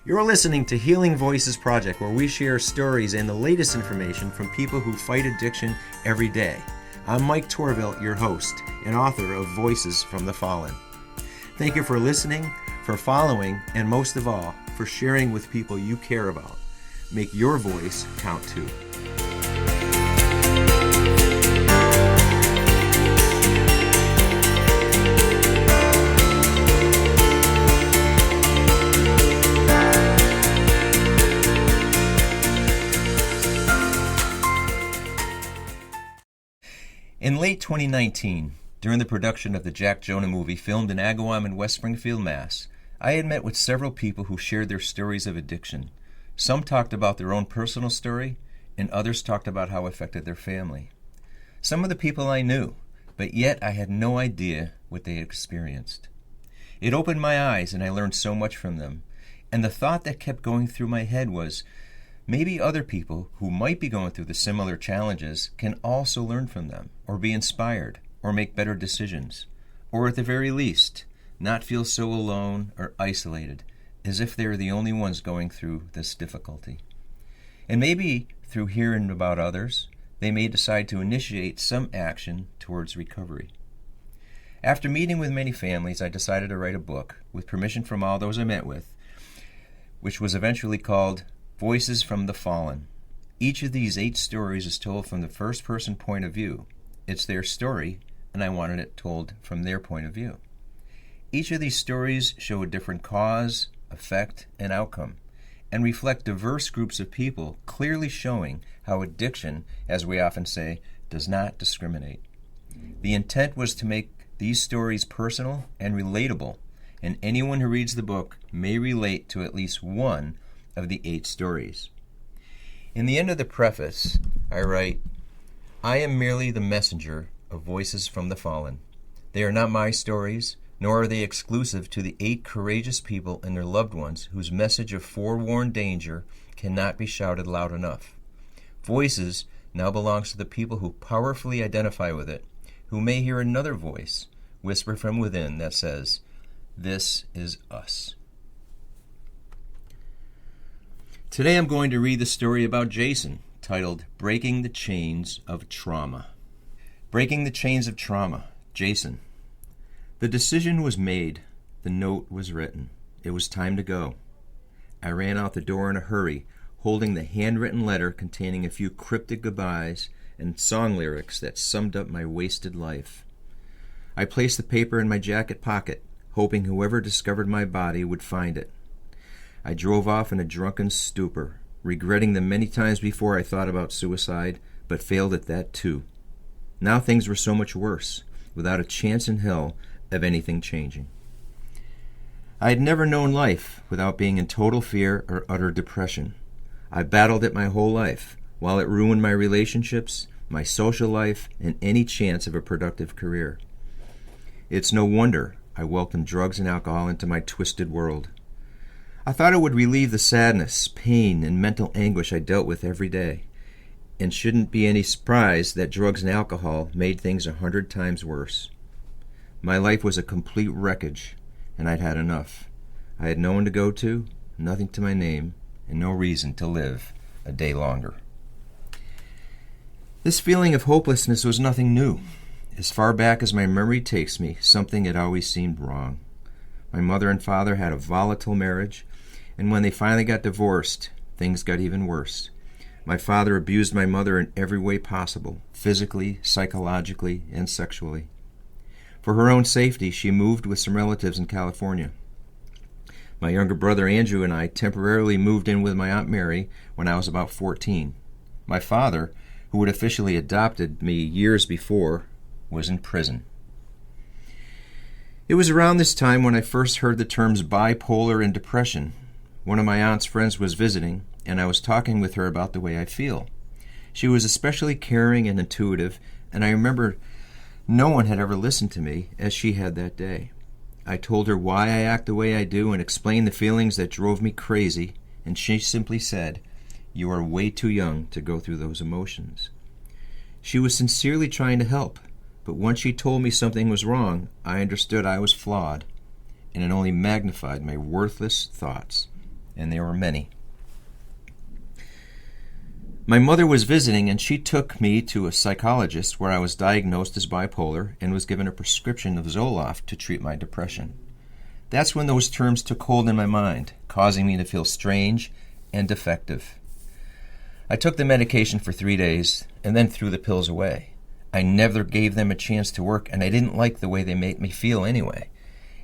You're listening to Healing Voices Project, where we share stories and the latest information from people who fight addiction every day. I'm Mike Tourville, your host and author of Voices from the Fallen. Thank you for listening, for following, and most of all, for sharing with people you care about. Make your voice count too. In late 2019, during the production of the Jack Jonah movie filmed in Agawam in West Springfield, Mass., I had met with several people who shared their stories of addiction. Some talked about their own personal story, and others talked about how it affected their family. Some of the people I knew, but yet I had no idea what they had experienced. It opened my eyes, and I learned so much from them. And the thought that kept going through my head was, maybe other people who might be going through the similar challenges can also learn from them, or be inspired, or make better decisions, or at the very least, not feel so alone or isolated, as if they're the only ones going through this difficulty. And maybe through hearing about others, they may decide to initiate some action towards recovery. After meeting with many families, I decided to write a book, with permission from all those I met with, which was eventually called Voices from the Fallen. Each of these 8 stories is told from the first-person point of view. It's their story, and I wanted it told from their point of view. Each of these stories show a different cause, effect, and outcome, and reflect diverse groups of people, clearly showing how addiction, as we often say, does not discriminate. The intent was to make these stories personal and relatable, and anyone who reads the book may relate to at least one of the 8 stories. In the end of the preface, I write, I am merely the messenger of Voices from the Fallen. They are not my stories, nor are they exclusive to the 8 courageous people and their loved ones whose message of forewarned danger cannot be shouted loud enough. Voices now belongs to the people who powerfully identify with it, who may hear another voice whisper from within that says, "This is us." Today I'm going to read the story about Jason, titled Breaking the Chains of Trauma. Breaking the Chains of Trauma, Jason. The decision was made. The note was written. It was time to go. I ran out the door in a hurry, holding the handwritten letter containing a few cryptic goodbyes and song lyrics that summed up my wasted life. I placed the paper in my jacket pocket, hoping whoever discovered my body would find it. I drove off in a drunken stupor, regretting the many times before I thought about suicide, but failed at that too. Now things were so much worse, without a chance in hell of anything changing. I had never known life without being in total fear or utter depression. I battled it my whole life, while it ruined my relationships, my social life, and any chance of a productive career. It's no wonder I welcomed drugs and alcohol into my twisted world. I thought it would relieve the sadness, pain, and mental anguish I dealt with every day, and shouldn't be any surprise that drugs and alcohol made things 100 times worse. My life was a complete wreckage, and I'd had enough. I had no one to go to, nothing to my name, and no reason to live a day longer. This feeling of hopelessness was nothing new. As far back as my memory takes me, something had always seemed wrong. My mother and father had a volatile marriage, and when they finally got divorced, things got even worse. My father abused my mother in every way possible, physically, psychologically, and sexually. For her own safety, she moved with some relatives in California. My younger brother Andrew and I temporarily moved in with my Aunt Mary when I was about 14. My father, who had officially adopted me years before, was in prison. It was around this time when I first heard the terms bipolar and depression. One of my aunt's friends was visiting, and I was talking with her about the way I feel. She was especially caring and intuitive, and I remember no one had ever listened to me as she had that day. I told her why I act the way I do and explained the feelings that drove me crazy, and she simply said, "You are way too young to go through those emotions." She was sincerely trying to help, but once she told me something was wrong, I understood I was flawed, and it only magnified my worthless thoughts. and there were many. My mother was visiting, and she took me to a psychologist where I was diagnosed as bipolar and was given a prescription of Zoloft to treat my depression. That's when those terms took hold in my mind, causing me to feel strange and defective. I took the medication for 3 days and then threw the pills away. I never gave them a chance to work, and I didn't like the way they made me feel anyway.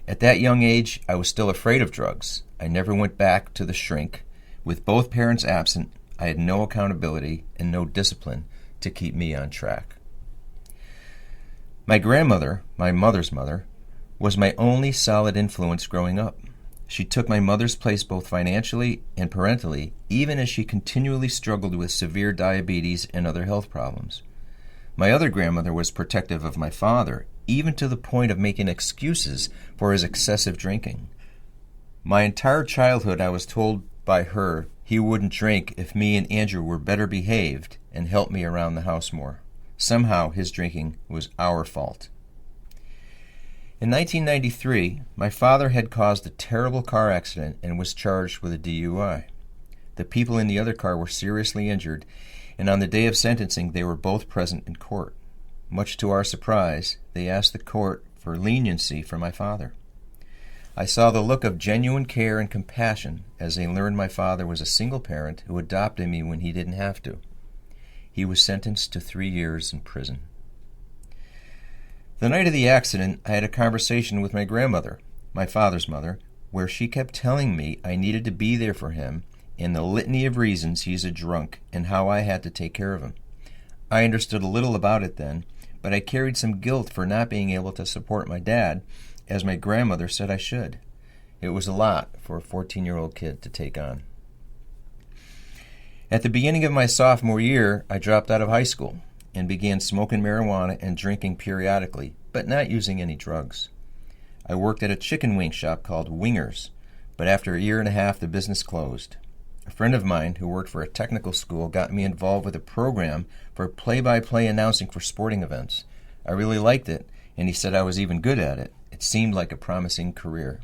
At that young age, I was still afraid of drugs. I never went back to the shrink. With both parents absent, I had no accountability and no discipline to keep me on track. My grandmother, my mother's mother, was my only solid influence growing up. She took my mother's place both financially and parentally, even as she continually struggled with severe diabetes and other health problems. My other grandmother was protective of my father, even to the point of making excuses for his excessive drinking. My entire childhood I was told by her he wouldn't drink if me and Andrew were better behaved and helped me around the house more. Somehow his drinking was our fault. In 1993, my father had caused a terrible car accident and was charged with a DUI. The people in the other car were seriously injured, and on the day of sentencing they were both present in court. Much to our surprise, they asked the court for leniency for my father. I saw the look of genuine care and compassion as they learned my father was a single parent who adopted me when he didn't have to. He was sentenced to 3 years in prison. The night of the accident, I had a conversation with my grandmother, my father's mother, where she kept telling me I needed to be there for him and the litany of reasons he's a drunk and how I had to take care of him. I understood a little about it then, but I carried some guilt for not being able to support my dad, as my grandmother said I should. It was a lot for a 14-year-old kid to take on. At the beginning of my sophomore year, I dropped out of high school and began smoking marijuana and drinking periodically, but not using any drugs. I worked at a chicken wing shop called Wingers, but after a year and a half, the business closed. A friend of mine who worked for a technical school got me involved with a program for play-by-play announcing for sporting events. I really liked it, and he said I was even good at it. It seemed like a promising career.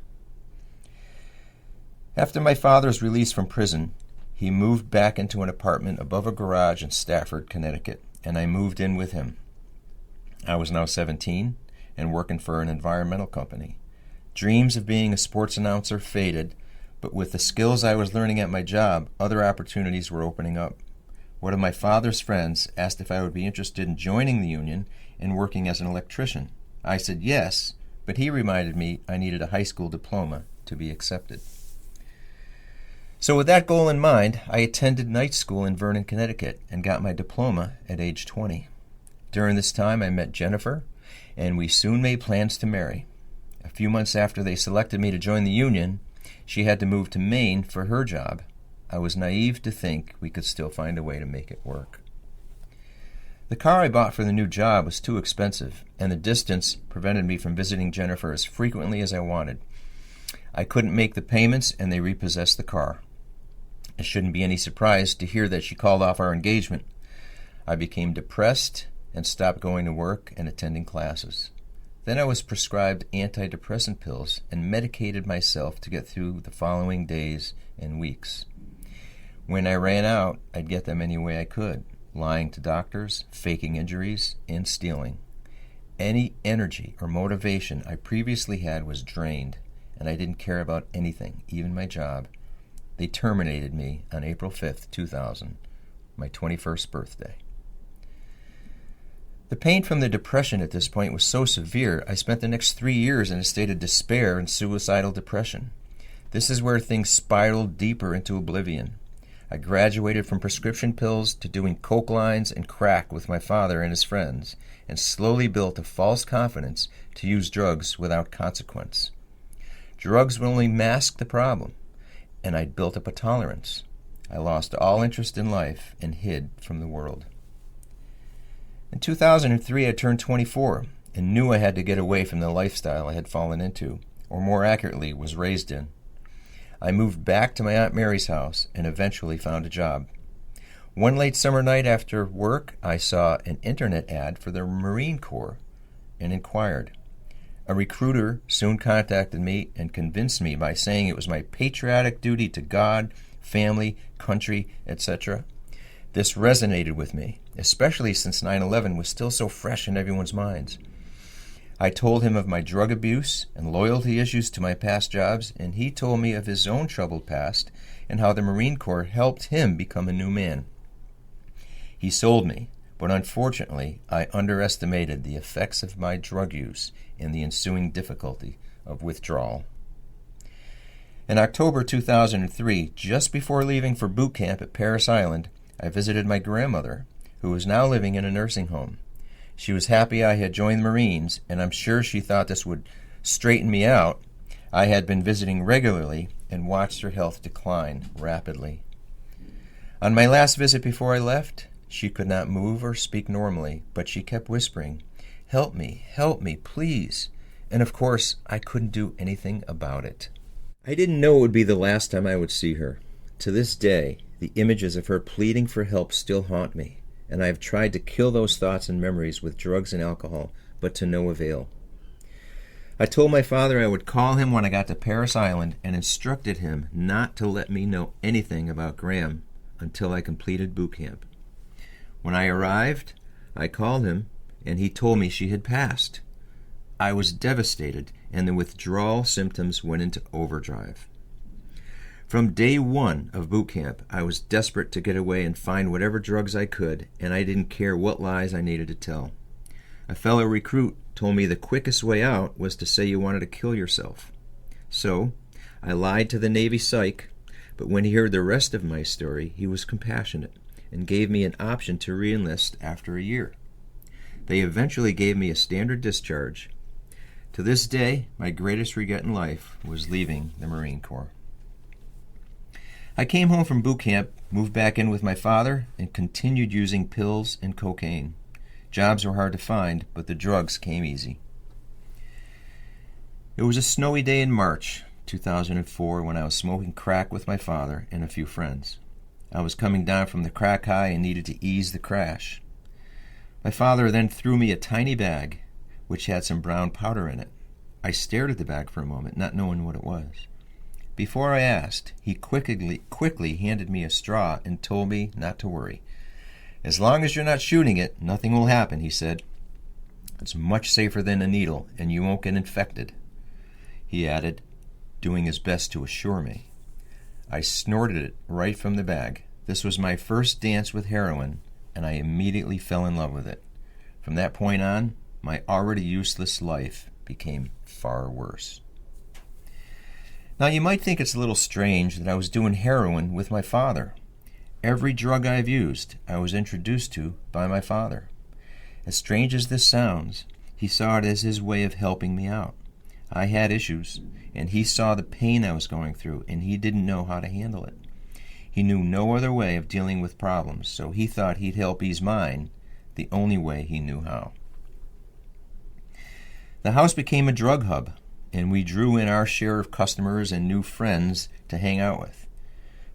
After my father's release from prison, he moved back into an apartment above a garage in Stafford, Connecticut, and I moved in with him. I was now 17 and working for an environmental company. Dreams of being a sports announcer faded, but with the skills I was learning at my job, other opportunities were opening up. One of my father's friends asked if I would be interested in joining the union and working as an electrician. I said yes, but he reminded me I needed a high school diploma to be accepted. So with that goal in mind, I attended night school in Vernon, Connecticut, and got my diploma at age 20. During this time, I met Jennifer, and we soon made plans to marry. A few months after they selected me to join the union, she had to move to Maine for her job. I was naive to think we could still find a way to make it work. The car I bought for the new job was too expensive, and the distance prevented me from visiting Jennifer as frequently as I wanted. I couldn't make the payments, and they repossessed the car. It shouldn't be any surprise to hear that she called off our engagement. I became depressed and stopped going to work and attending classes. Then I was prescribed antidepressant pills and medicated myself to get through the following days and weeks. When I ran out, I'd get them any way I could, lying to doctors, faking injuries, and stealing. Any energy or motivation I previously had was drained, and I didn't care about anything, even my job. They terminated me on April 5th, 2000, my 21st birthday. The pain from the depression at this point was so severe, I spent the next 3 years in a state of despair and suicidal depression. This is where things spiraled deeper into oblivion. I graduated from prescription pills to doing coke lines and crack with my father and his friends, and slowly built a false confidence to use drugs without consequence. Drugs would only mask the problem, and I'd built up a tolerance. I lost all interest in life and hid from the world. In 2003, I turned 24 and knew I had to get away from the lifestyle I had fallen into, or more accurately, was raised in. I moved back to my Aunt Mary's house and eventually found a job. One late summer night after work, I saw an internet ad for the Marine Corps and inquired. A recruiter soon contacted me and convinced me by saying it was my patriotic duty to God, family, country, etc. This resonated with me, especially since 9/11 was still so fresh in everyone's minds. I told him of my drug abuse and loyalty issues to my past jobs, and he told me of his own troubled past and how the Marine Corps helped him become a new man. He sold me, but unfortunately, I underestimated the effects of my drug use and the ensuing difficulty of withdrawal. In October 2003, just before leaving for boot camp at Parris Island, I visited my grandmother, who was now living in a nursing home. She was happy I had joined the Marines, and I'm sure she thought this would straighten me out. I had been visiting regularly and watched her health decline rapidly. On my last visit before I left, she could not move or speak normally, but she kept whispering, help me, please." And of course, I couldn't do anything about it. I didn't know it would be the last time I would see her. To this day, the images of her pleading for help still haunt me, and I have tried to kill those thoughts and memories with drugs and alcohol, but to no avail. I told my father I would call him when I got to Parris Island and instructed him not to let me know anything about Graham until I completed boot camp. When I arrived, I called him, and he told me she had passed. I was devastated, and the withdrawal symptoms went into overdrive. From day one of boot camp, I was desperate to get away and find whatever drugs I could, and I didn't care what lies I needed to tell. A fellow recruit told me the quickest way out was to say you wanted to kill yourself. So, I lied to the Navy psych, but when he heard the rest of my story, he was compassionate and gave me an option to re-enlist after a year. They eventually gave me a standard discharge. To this day, my greatest regret in life was leaving the Marine Corps. I came home from boot camp, moved back in with my father, and continued using pills and cocaine. Jobs were hard to find, but the drugs came easy. It was a snowy day in March 2004 when I was smoking crack with my father and a few friends. I was coming down from the crack high and needed to ease the crash. My father then threw me a tiny bag, which had some brown powder in it. I stared at the bag for a moment, not knowing what it was. Before I asked, he quickly handed me a straw and told me not to worry. "As long as you're not shooting it, nothing will happen," he said. "It's much safer than a needle, and you won't get infected," he added, doing his best to assure me. I snorted it right from the bag. This was my first dance with heroin, and I immediately fell in love with it. From that point on, my already useless life became far worse. Now, you might think it's a little strange that I was doing heroin with my father. Every drug I've used, I was introduced to by my father. As strange as this sounds, he saw it as his way of helping me out. I had issues, and he saw the pain I was going through, and he didn't know how to handle it. He knew no other way of dealing with problems, so he thought he'd help ease mine the only way he knew how. The house became a drug hub, and we drew in our share of customers and new friends to hang out with.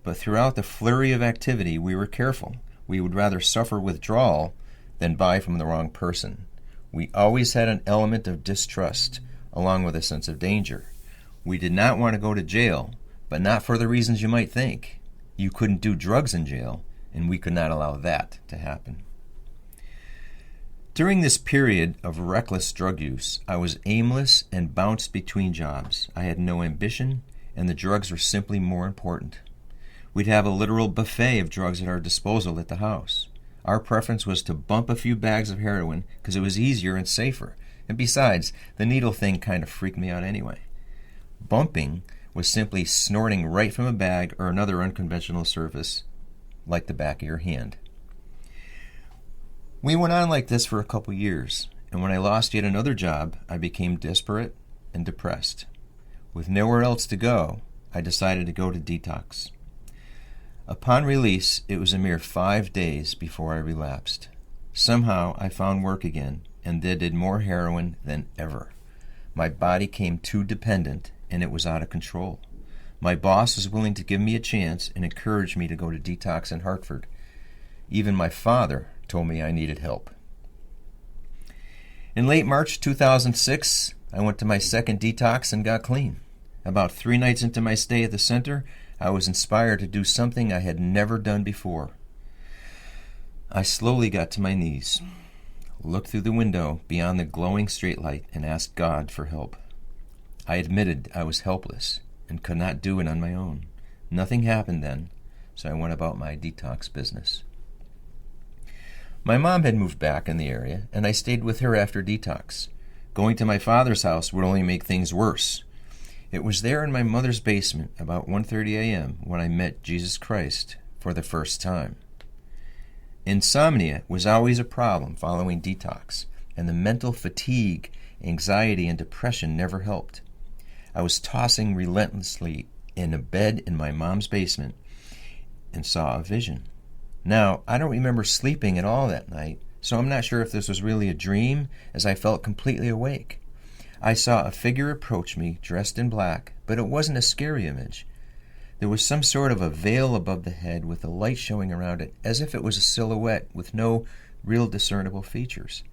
But throughout the flurry of activity, we were careful. We would rather suffer withdrawal than buy from the wrong person. We always had an element of distrust, along with a sense of danger. We did not want to go to jail, but not for the reasons you might think. You couldn't do drugs in jail, and we could not allow that to happen. During this period of reckless drug use, I was aimless and bounced between jobs. I had no ambition, and the drugs were simply more important. We'd have a literal buffet of drugs at our disposal at the house. Our preference was to bump a few bags of heroin because it was easier and safer. And besides, the needle thing kind of freaked me out anyway. Bumping was simply snorting right from a bag or another unconventional surface, like the back of your hand. We went on like this for a couple years, and when I lost yet another job, I became desperate and depressed. With nowhere else to go, I decided to go to detox. Upon release, it was a mere 5 days before I relapsed. Somehow, I found work again, and then did more heroin than ever. My body came too dependent, and it was out of control. My boss was willing to give me a chance and encouraged me to go to detox in Hartford. Even my father told me I needed help. In late March 2006, I went to my second detox and got clean. About 3 nights into my stay at the center, I was inspired to do something I had never done before. I slowly got to my knees, looked through the window beyond the glowing streetlight, and asked God for help. I admitted I was helpless and could not do it on my own. Nothing happened then, so I went about my detox business. My mom had moved back in the area, and I stayed with her after detox. Going to my father's house would only make things worse. It was there in my mother's basement about 1:30 a.m. when I met Jesus Christ for the first time. Insomnia was always a problem following detox, and the mental fatigue, anxiety, and depression never helped. I was tossing relentlessly in a bed in my mom's basement and saw a vision. Now, I don't remember sleeping at all that night, so I'm not sure if this was really a dream, as I felt completely awake. I saw a figure approach me, dressed in black, but it wasn't a scary image. There was some sort of a veil above the head with a light showing around it, as if it was a silhouette with no real discernible features.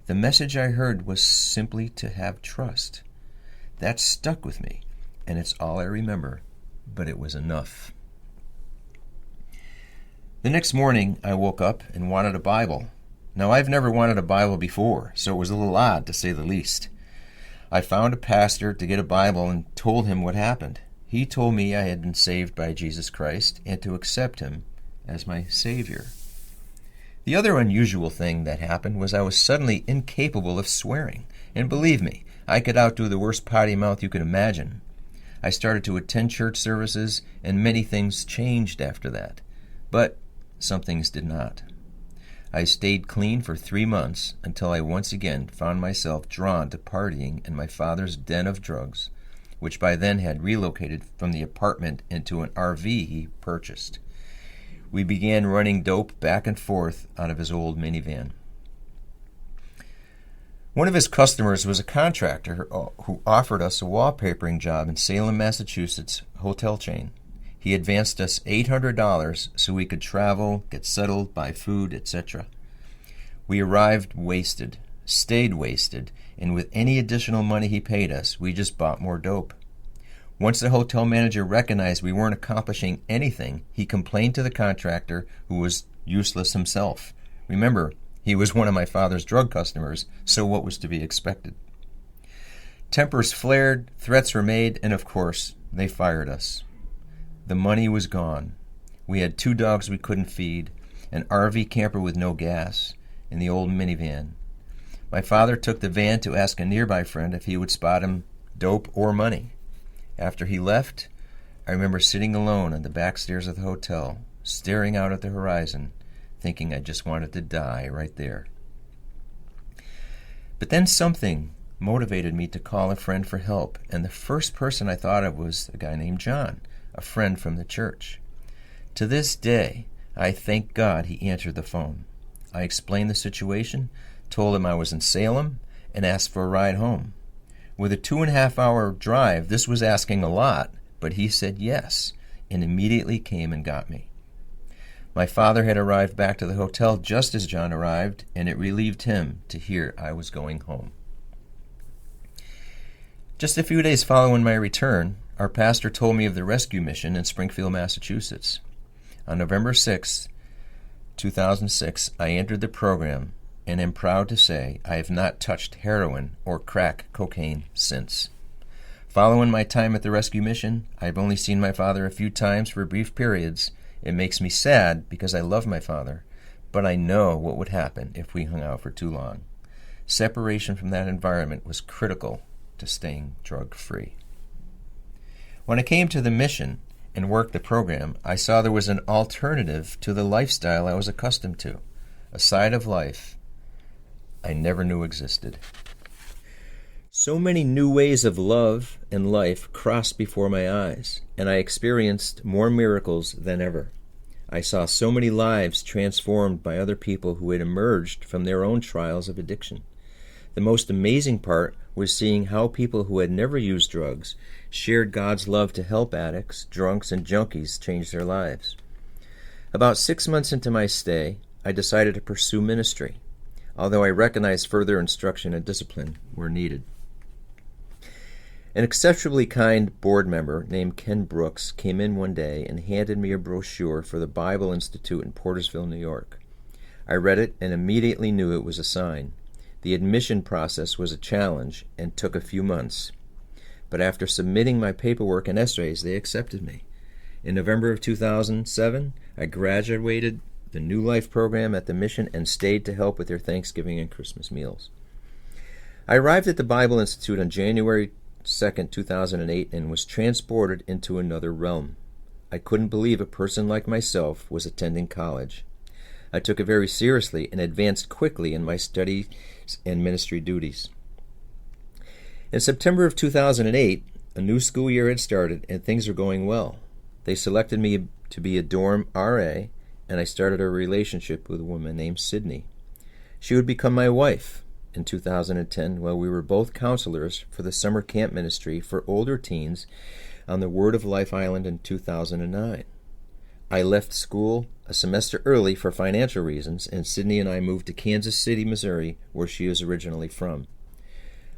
The message I heard was simply to have trust. That stuck with me, and it's all I remember, but it was enough. The next morning, I woke up and wanted a Bible. Now, I've never wanted a Bible before, so it was a little odd, to say the least. I found a pastor to get a Bible and told him what happened. He told me I had been saved by Jesus Christ and to accept him as my Savior. The other unusual thing that happened was I was suddenly incapable of swearing. And believe me, I could outdo the worst potty mouth you could imagine. I started to attend church services, and many things changed after that. But some things did not. I stayed clean for 3 months until I once again found myself drawn to partying in my father's den of drugs, which by then had relocated from the apartment into an RV he purchased. We began running dope back and forth out of his old minivan. One of his customers was a contractor who offered us a wallpapering job in Salem, Massachusetts hotel chain. He advanced us $800 so we could travel, get settled, buy food, etc. We arrived wasted, stayed wasted, and with any additional money he paid us, we just bought more dope. Once the hotel manager recognized we weren't accomplishing anything, he complained to the contractor, who was useless himself. Remember, he was one of my father's drug customers, so what was to be expected? Tempers flared, threats were made, and of course, they fired us. The money was gone. We had 2 dogs we couldn't feed, an RV camper with no gas, and the old minivan. My father took the van to ask a nearby friend if he would spot him dope or money. After he left, I remember sitting alone on the back stairs of the hotel, staring out at the horizon, thinking I just wanted to die right there. But then something motivated me to call a friend for help, and the first person I thought of was a guy named John, a friend from the church. To this day, I thank God he answered the phone. I explained the situation, told him I was in Salem, and asked for a ride home. With a 2.5-hour drive, this was asking a lot, but he said yes, and immediately came and got me. My father had arrived back to the hotel just as John arrived, and it relieved him to hear I was going home. Just a few days following my return, our pastor told me of the rescue mission in Springfield, Massachusetts. On November 6, 2006, I entered the program and am proud to say I have not touched heroin or crack cocaine since. Following my time at the rescue mission, I've only seen my father a few times for brief periods. It makes me sad because I love my father, but I know what would happen if we hung out for too long. Separation from that environment was critical to staying drug-free. When I came to the mission and worked the program, I saw there was an alternative to the lifestyle I was accustomed to, a side of life I never knew existed. So many new ways of love and life crossed before my eyes, and I experienced more miracles than ever. I saw so many lives transformed by other people who had emerged from their own trials of addiction. The most amazing part was seeing how people who had never used drugs shared God's love to help addicts, drunks, and junkies change their lives. About 6 months into my stay, I decided to pursue ministry, although I recognized further instruction and discipline were needed. An exceptionally kind board member named Ken Brooks came in one day and handed me a brochure for the Bible Institute in Portersville, New York. I read it and immediately knew it was a sign. The admission process was a challenge and took a few months. But after submitting my paperwork and essays, they accepted me. In November of 2007, I graduated the New Life program at the mission and stayed to help with their Thanksgiving and Christmas meals. I arrived at the Bible Institute on January 2nd, 2008, and was transported into another realm. I couldn't believe a person like myself was attending college. I took it very seriously and advanced quickly in my studies and ministry duties. In September of 2008, a new school year had started and things were going well. They selected me to be a dorm RA, and I started a relationship with a woman named Sydney. She would become my wife in 2010 while we were both counselors for the summer camp ministry for older teens on the Word of Life Island in 2009. I left school a semester early for financial reasons, and Sydney and I moved to Kansas City, Missouri, where she is originally from.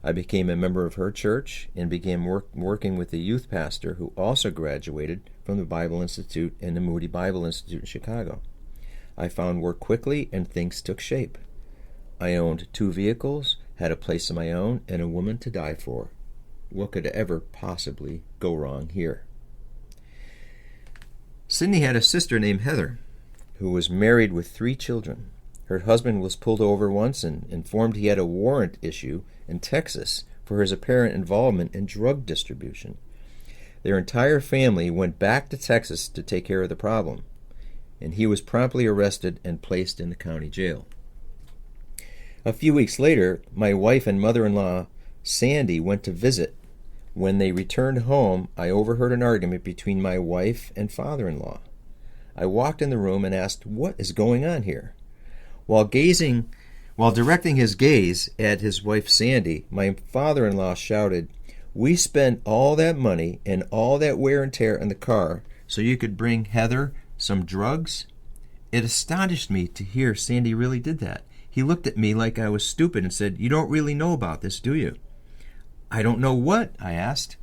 I became a member of her church and began working with the youth pastor who also graduated from the Bible Institute and the Moody Bible Institute in Chicago. I found work quickly and things took shape. I owned 2 vehicles, had a place of my own, and a woman to die for. What could ever possibly go wrong here? Sydney had a sister named Heather, who was married with 3 children. Her husband was pulled over once and informed he had a warrant issue in Texas for his apparent involvement in drug distribution. Their entire family went back to Texas to take care of the problem, and he was promptly arrested and placed in the county jail. A few weeks later, my wife and mother-in-law, Sandy, went to visit. When they returned home, I overheard an argument between my wife and father-in-law. I walked in the room and asked, "What is going on here?" While directing his gaze at his wife Sandy, my father-in-law shouted, "We spent all that money and all that wear and tear in the car so you could bring Heather some drugs?" It astonished me to hear Sandy really did that. He looked at me like I was stupid and said, "You don't really know about this, do you?" "I don't know what?" I asked.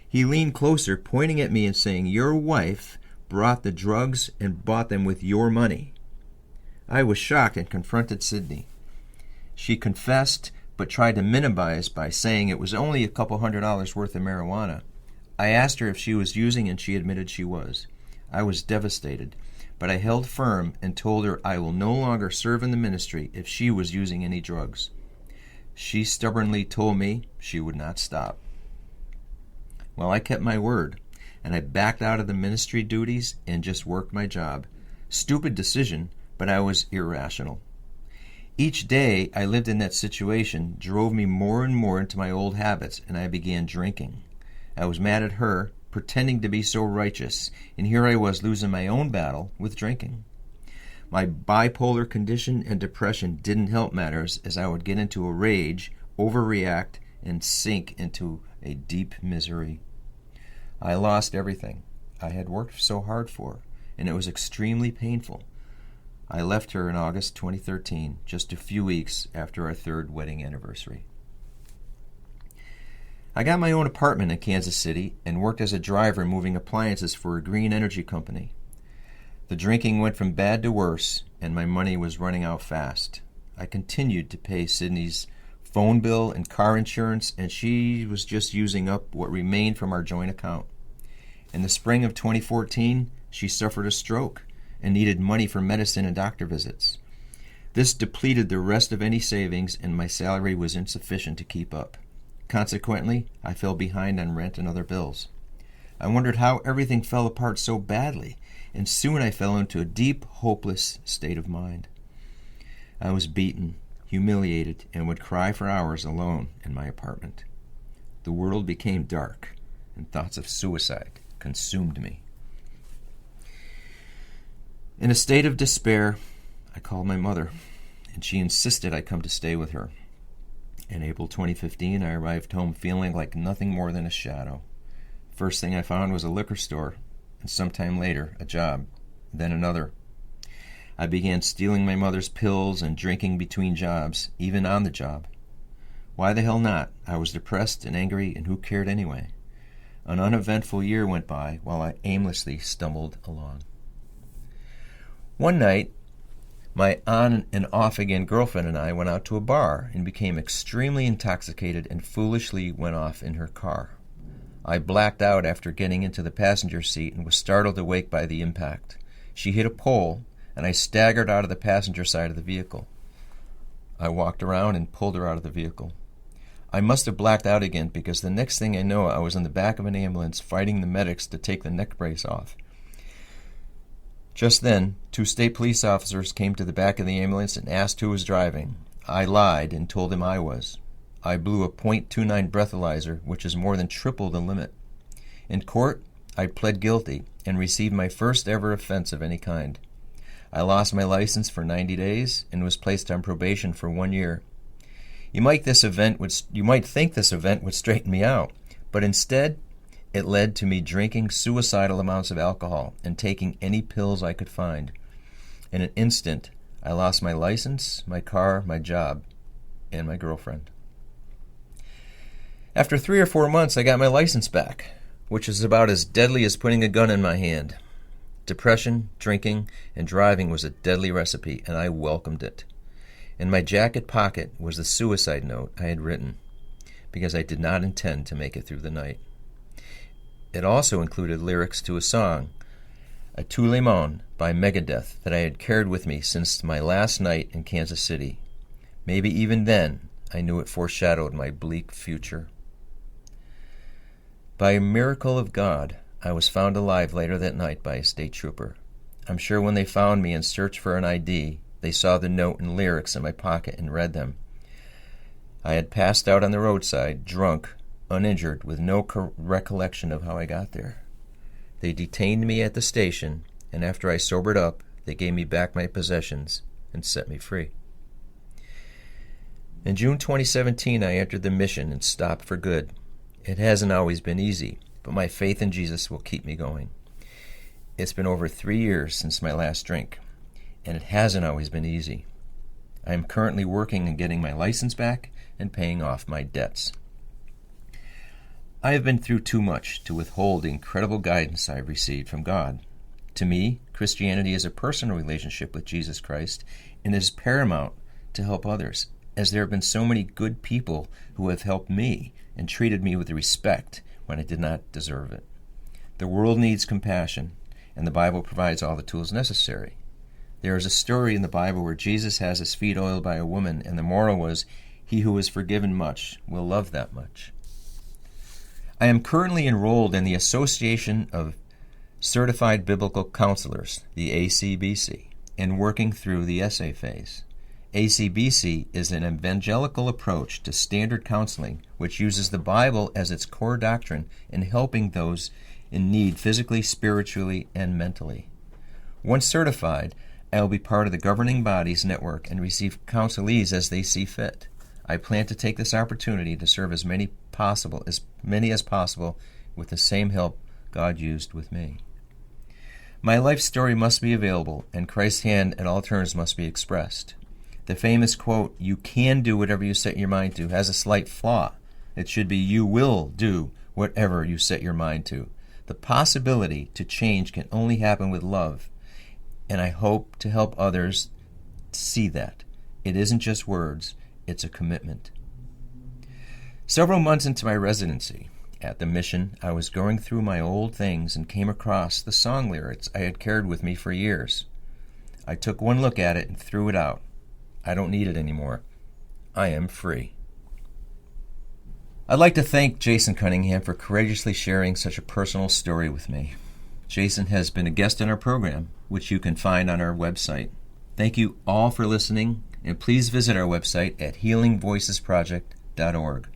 He leaned closer, pointing at me and saying, "Your wife brought the drugs and bought them with your money." I was shocked and confronted Sydney. She confessed, but tried to minimize by saying it was only a couple $100 worth of marijuana. I asked her if she was using, and she admitted she was. I was devastated, but I held firm and told her I will no longer serve in the ministry if she was using any drugs. She stubbornly told me she would not stop. Well, I kept my word, and I backed out of the ministry duties and just worked my job. Stupid decision, but I was irrational. Each day I lived in that situation drove me more and more into my old habits, and I began drinking. I was mad at her, pretending to be so righteous, and here I was losing my own battle with drinking. My bipolar condition and depression didn't help matters, as I would get into a rage, overreact, and sink into a deep misery. I lost everything I had worked so hard for, and it was extremely painful. I left her in August 2013, just a few weeks after our 3rd wedding anniversary. I got my own apartment in Kansas City and worked as a driver moving appliances for a green energy company. The drinking went from bad to worse, and my money was running out fast. I continued to pay Sydney's phone bill and car insurance, and she was just using up what remained from our joint account. In the spring of 2014, she suffered a stroke and needed money for medicine and doctor visits. This depleted the rest of any savings, and my salary was insufficient to keep up. Consequently, I fell behind on rent and other bills. I wondered how everything fell apart so badly, and soon I fell into a deep, hopeless state of mind. I was beaten, humiliated, and would cry for hours alone in my apartment. The world became dark, and thoughts of suicide consumed me. In a state of despair, I called my mother, and she insisted I come to stay with her. In April 2015, I arrived home feeling like nothing more than a shadow. First thing I found was a liquor store, and sometime later, a job, then another. I began stealing my mother's pills and drinking between jobs, even on the job. Why the hell not? I was depressed and angry, and who cared anyway? An uneventful year went by while I aimlessly stumbled along. One night, my on and off again girlfriend and I went out to a bar and became extremely intoxicated and foolishly went off in her car. I blacked out after getting into the passenger seat and was startled awake by the impact. She hit a pole, and I staggered out of the passenger side of the vehicle. I walked around and pulled her out of the vehicle. I must have blacked out again because the next thing I know, I was in the back of an ambulance fighting the medics to take the neck brace off. Just then, 2 state police officers came to the back of the ambulance and asked who was driving. I lied and told them I was. I blew a .29 breathalyzer, which is more than triple the limit. In court, I pled guilty and received my first ever offense of any kind. I lost my license for 90 days and was placed on probation for 1 year. You might think this event would straighten me out, but instead, it led to me drinking suicidal amounts of alcohol and taking any pills I could find. In an instant, I lost my license, my car, my job, and my girlfriend. After 3 or 4 months, I got my license back, which is about as deadly as putting a gun in my hand. Depression, drinking, and driving was a deadly recipe, and I welcomed it. In my jacket pocket was the suicide note I had written, because I did not intend to make it through the night. It also included lyrics to a song, A Tout Le Monde by Megadeth, that I had carried with me since my last night in Kansas City. Maybe even then, I knew it foreshadowed my bleak future. By a miracle of God, I was found alive later that night by a state trooper. I'm sure when they found me and searched for an ID, they saw the note and lyrics in my pocket and read them. I had passed out on the roadside, drunk, uninjured, with no recollection of how I got there. They detained me at the station, and after I sobered up, they gave me back my possessions and set me free. In June 2017, I entered the mission and stopped for good. It hasn't always been easy, but my faith in Jesus will keep me going. It's been over 3 years since my last drink, and it hasn't always been easy. I am currently working on getting my license back and paying off my debts. I have been through too much to withhold the incredible guidance I have received from God. To me, Christianity is a personal relationship with Jesus Christ, and it is paramount to help others, as there have been so many good people who have helped me and treated me with respect when I did not deserve it. The world needs compassion, and the Bible provides all the tools necessary. There is a story in the Bible where Jesus has his feet oiled by a woman, and the moral was, he who is forgiven much will love that much. I am currently enrolled in the Association of Certified Biblical Counselors, the ACBC, and working through the essay phase. ACBC is an evangelical approach to standard counseling which uses the Bible as its core doctrine in helping those in need physically, spiritually, and mentally. Once certified, I will be part of the governing body's network and receive counselees as they see fit. I plan to take this opportunity to serve as many as possible with the same help God used with me. My life story must be available, and Christ's hand at all turns must be expressed. The famous quote, "You can do whatever you set your mind to," has a slight flaw. It should be, "You will do whatever you set your mind to." The possibility to change can only happen with love, and I hope to help others see that. It isn't just words, it's a commitment. Several months into my residency at the mission, I was going through my old things and came across the song lyrics I had carried with me for years. I took one look at it and threw it out. I don't need it anymore. I am free. I'd like to thank Jason Cunningham for courageously sharing such a personal story with me. Jason has been a guest on our program, which you can find on our website. Thank you all for listening, and please visit our website at healingvoicesproject.org.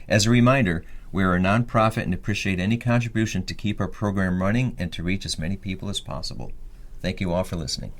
As a reminder, we are a nonprofit and appreciate any contribution to keep our program running and to reach as many people as possible. Thank you all for listening.